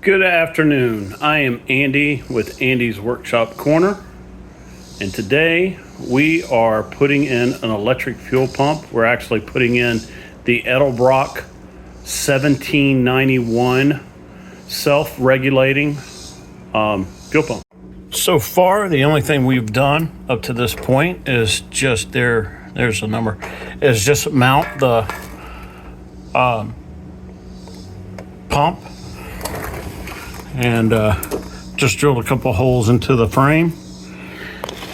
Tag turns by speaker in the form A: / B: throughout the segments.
A: Good afternoon. I am Andy with Andy's Workshop Corner, and today we are putting in an electric fuel pump. We're actually putting in the Edelbrock 1791 self-regulating fuel pump. So far, the only thing we've done up to this point is just there's the number, is just mount the pump and just drilled a couple holes into the frame,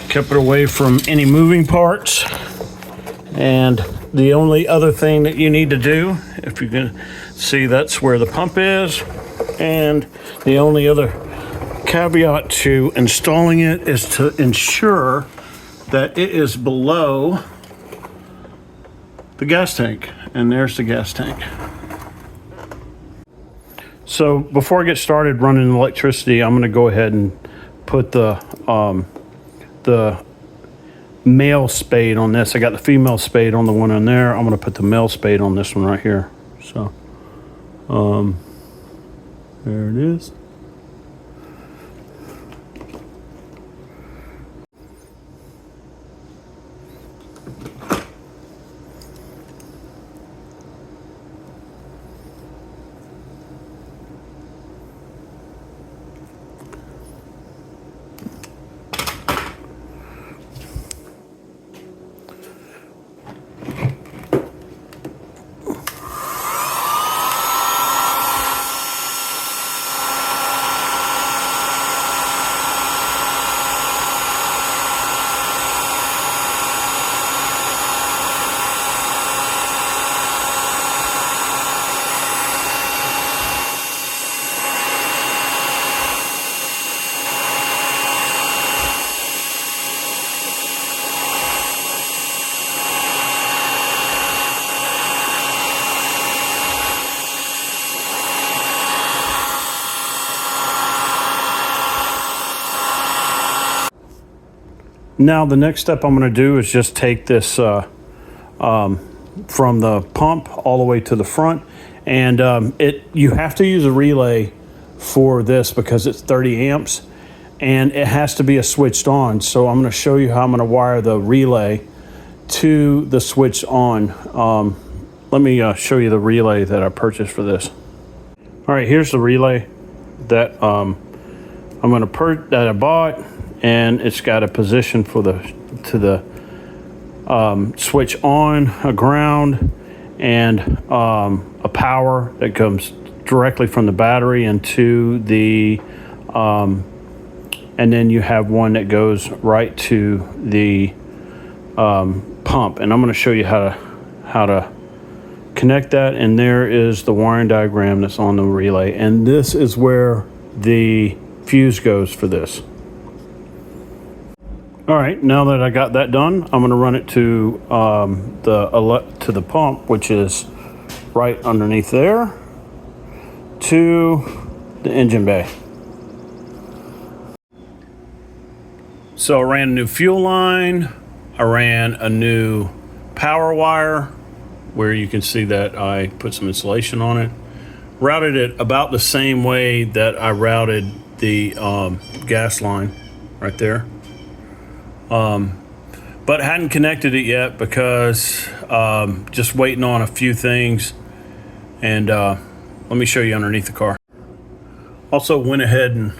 A: kept it away from any moving parts. And the only other thing that you need to do, if you can see, that's where the pump is. And the only other caveat to installing it is to ensure that it is below the gas tank. And there's the gas tank. So before I get started running electricity, I'm going to go ahead and put the male spade on this. I got the female spade on the one on there. I'm going to put the male spade on this one right here. So there it is. Now the next step I'm going to do is just take this from the pump all the way to the front, and you have to use a relay for this because it's 30 amps and it has to be a switched on. So I'm going to show you how I'm going to wire the relay to the switch on. Let me show you the relay that I purchased for this. All right, here's the relay that that I bought. And it's got a position for the switch on, a ground, and a power that comes directly from the battery into the and then you have one that goes right to the pump. And I'm going to show you how to connect that. And there is the wiring diagram that's on the relay. And this is where the fuse goes for this. All right, now that I got that done, I'm going to run it to the pump, which is right underneath there, to the engine bay. So I ran a new fuel line. I ran a new power wire, where you can see that I put some insulation on it. Routed it about the same way that I routed the gas line right there. But hadn't connected it yet because just waiting on a few things. And let me show you underneath the car. Also went ahead and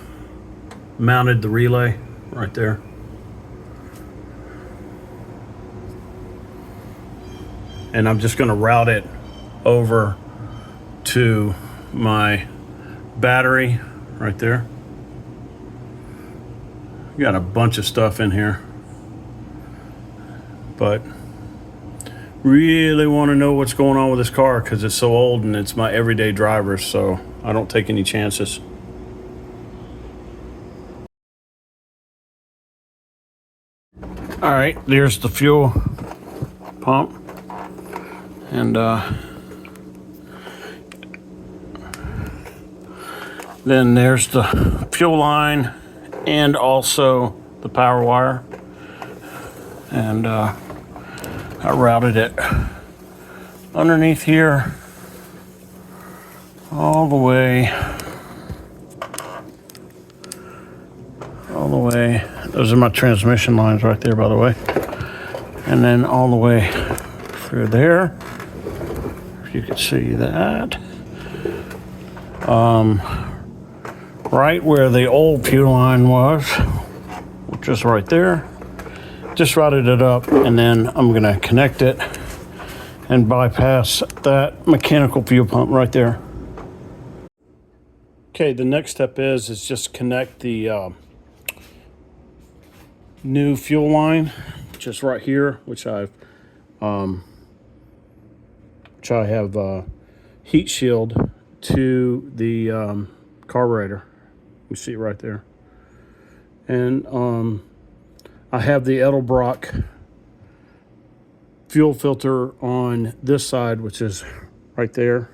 A: mounted the relay right there. And I'm just going to route it over to my battery right there. Got a bunch of stuff in here, but really want to know what's going on with this car because it's so old and it's my everyday driver, so I don't take any chances. All right, there's the fuel pump, and then there's the fuel line and also the power wire. And I routed it underneath here all the way all the way. Those are my transmission lines right there, by the way. And then all the way through there. If you can see that. Right where the old fuel line was, just right there. Just routed it up, and then I'm gonna connect it and bypass that mechanical fuel pump right there. Okay, the next step is just connect the new fuel line, just right here, which I have heat shield to the carburetor. You see it right there, and I have the Edelbrock fuel filter on this side, which is right there.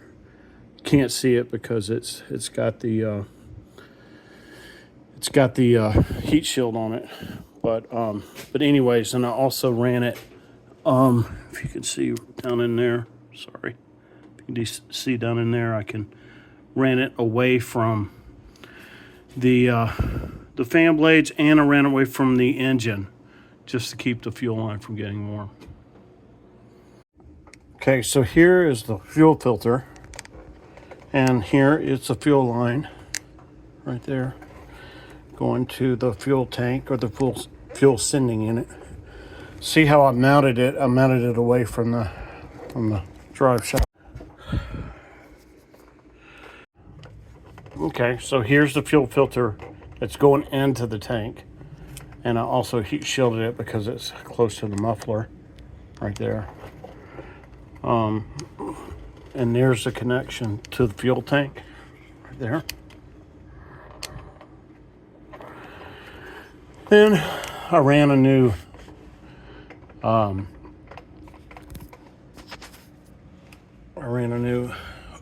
A: Can't see it because it's got the heat shield on it, but anyways, and I also ran it. If you can see down in there, sorry, if you can see down in there, I ran it away from the fan blades, and I ran away from the engine just to keep the fuel line from getting warm. Okay, so here is the fuel filter, and here is the fuel line right there going to the fuel tank or the fuel sending unit. See how I mounted it? I mounted it away from the drive shaft. Okay, so here's the fuel filter that's going into the tank, and I also heat shielded it because it's close to the muffler right there. And there's the connection to the fuel tank right there. Then I ran a new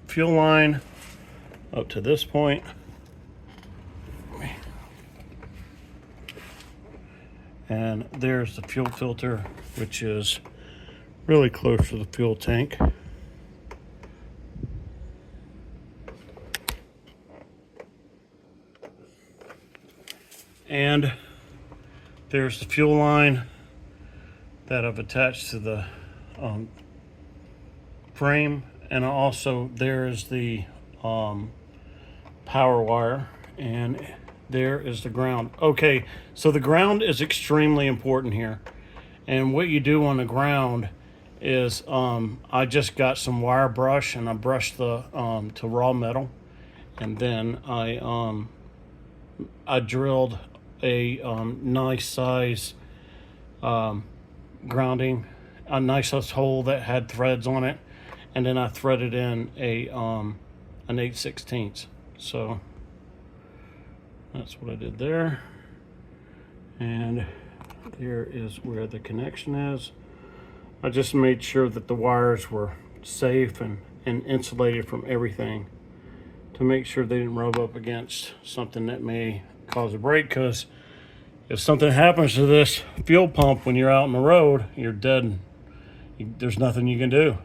A: fuel line up to this point. And there's the fuel filter, which is really close to the fuel tank. And there's the fuel line that I've attached to the frame, and also there's the power wire, and there is the ground. Okay, so the ground is extremely important here, and what you do on the ground is I just got some wire brush, and I brushed the to raw metal, and then I drilled a nice size grounding, a nice hole that had threads on it, and then I threaded in an 8/16. So that's what I did there, and there is where the connection is. I just made sure that the wires were safe and insulated from everything to make sure they didn't rub up against something that may cause a break, because if something happens to this fuel pump when you're out on the road, you're dead. There's nothing you can do.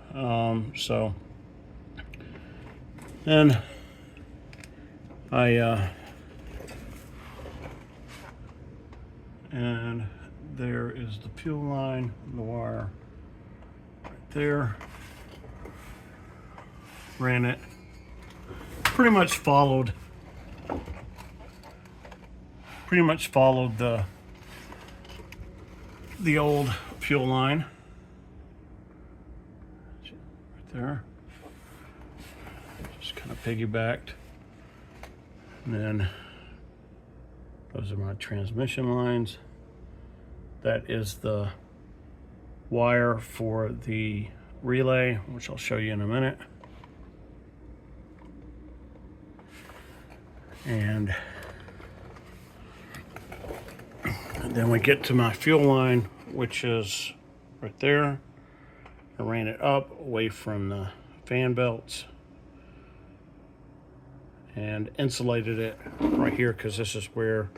A: And and there is the fuel line, the wire right there. Ran it. Pretty much followed the old fuel line right there. Just kind of piggybacked, and then those are my transmission lines. That is the wire for the relay, which I'll show you in a minute. And then we get to my fuel line, which is right there. I ran it up away from the fan belts and insulated it right here, because this is where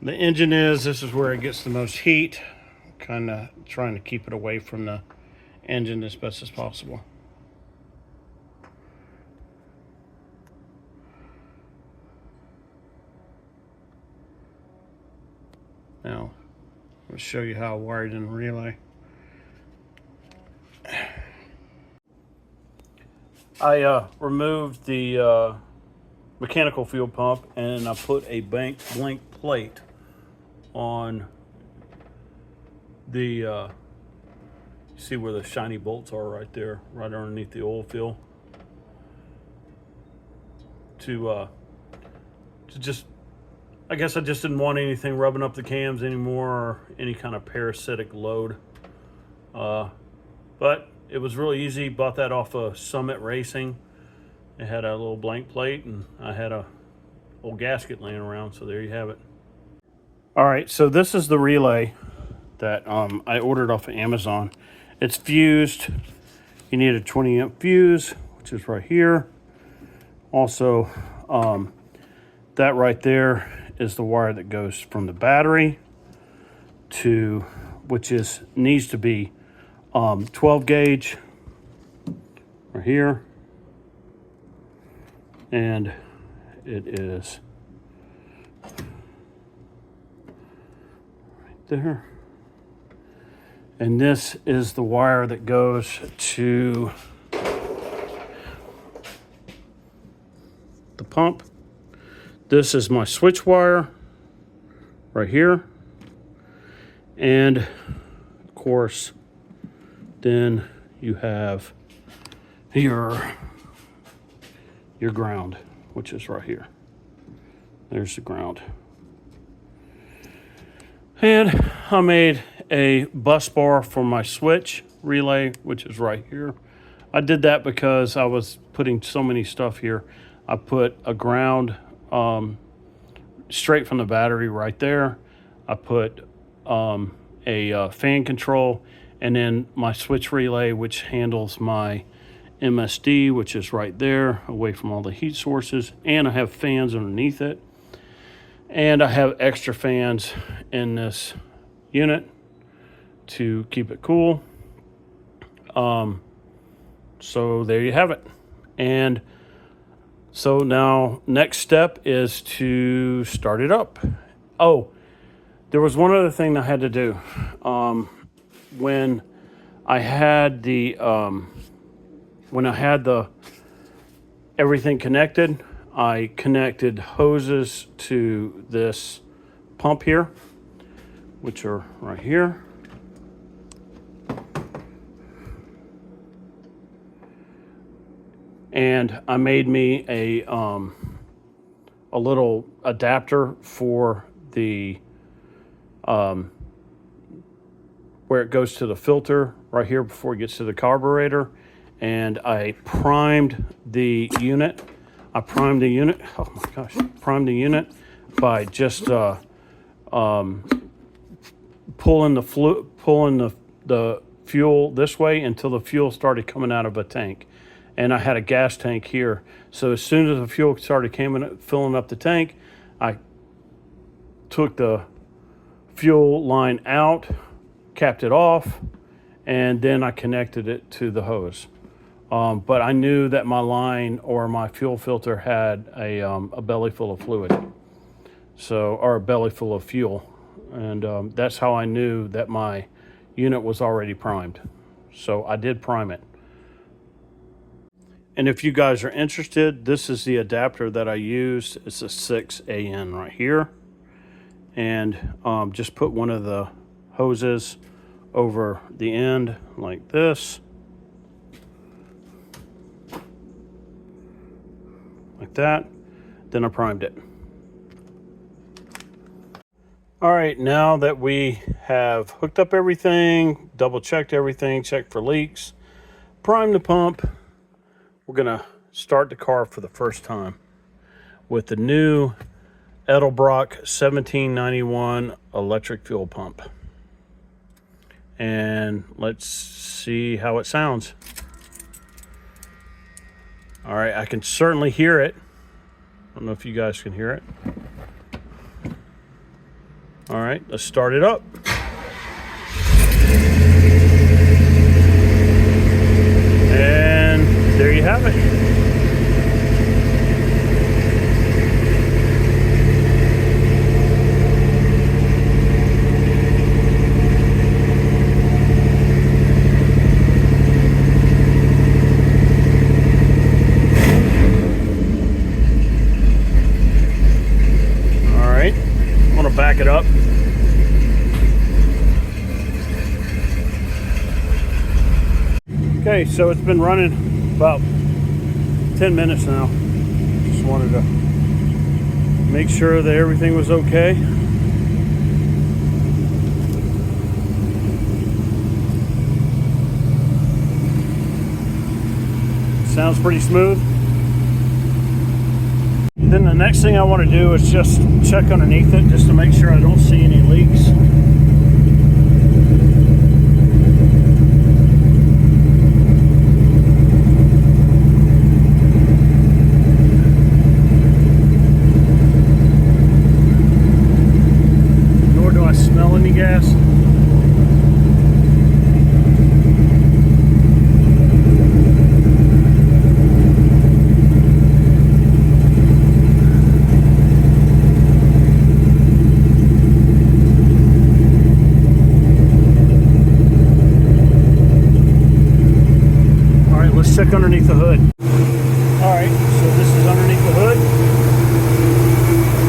A: the engine is. This is where it gets the most heat. Kind of trying to keep it away from the engine as best as possible. Now, I'll show you how I wired in the relay. I removed the mechanical fuel pump, and I put a blank plate on the see where the shiny bolts are right there, right underneath the oil fill, to just, I guess I just didn't want anything rubbing up the cams anymore, or any kind of parasitic load. But it was really easy. Bought that off of Summit Racing. It had a little blank plate, and I had a old gasket laying around, so there you have it. All right, so this is the relay that I ordered off of Amazon. It's fused. You need a 20 amp fuse, which is right here. Also, that right there is the wire that goes from the battery to, which needs to be 12 gauge right here, and it is right there. And this is the wire that goes to the pump. This is my switch wire right here. And of course, then you have your ground, which is right here. There's the ground. And I made a bus bar for my switch relay, which is right here. I did that because I was putting so many stuff here. I put a ground straight from the battery right there. I put a fan control, and then my switch relay, which handles my MSD, which is right there, away from all the heat sources. And I have fans underneath it. And I have extra fans in this unit to keep it cool. So there you have it. And so now next step is to start it up. Oh, there was one other thing I had to do. When I had the everything connected, I connected hoses to this pump here, which are right here. And I made me a little adapter for the where it goes to the filter right here before it gets to the carburetor. And I primed the unit. Primed the unit by just pulling the fuel this way until the fuel started coming out of a tank. And I had a gas tank here. So as soon as the fuel started filling up the tank, I took the fuel line out, capped it off, and then I connected it to the hose. But I knew that my line or my fuel filter had a belly full of fluid, or a belly full of fuel. And that's how I knew that my unit was already primed. So I did prime it. And if you guys are interested, this is the adapter that I used. It's a 6AN right here. And just put one of the hoses over the end like this. Like that. Then I primed it. All right, now that we have hooked up everything, double checked everything, checked for leaks, primed the pump, we're gonna start the car for the first time with the new Edelbrock 1791 electric fuel pump. And let's see how it sounds. All right, I can certainly hear it. I don't know if you guys can hear it. All right, let's start it up. And there you have it. Okay, so it's been running about 10 minutes now. Just wanted to make sure that everything was okay. Sounds pretty smooth. Then the next thing I want to do is just check underneath it just to make sure I don't see any leaks. Nor do I smell any gas. Let's check underneath the hood. All right, so this is underneath the hood.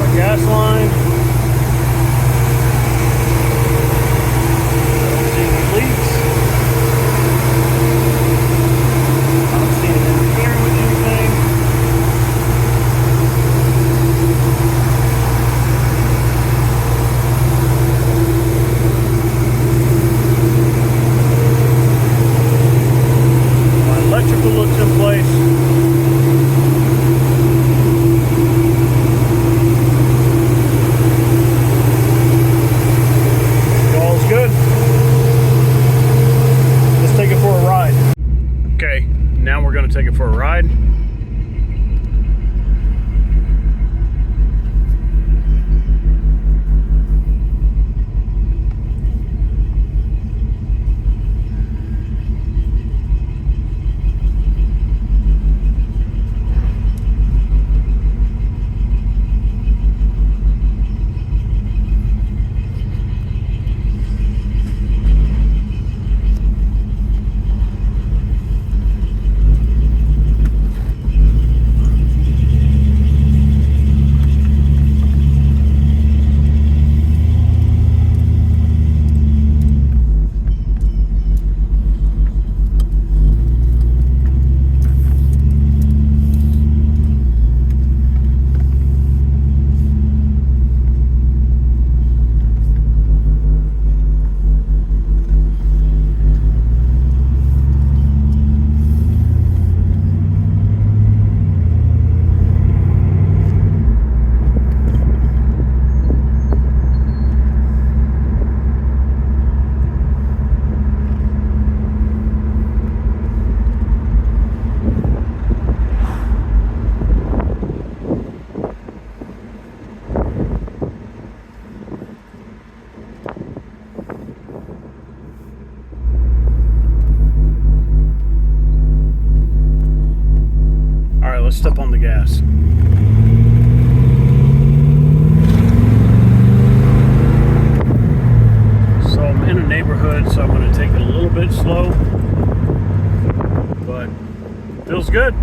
A: Our gas line. I don't see any leaks. I don't see it interfering with anything. Electrical looks in place. All's good. Let's take it for a ride. Okay, now we're going to take it for a ride. Let's step on the gas. So I'm in a neighborhood, so I'm going to take it a little bit slow, but feels good.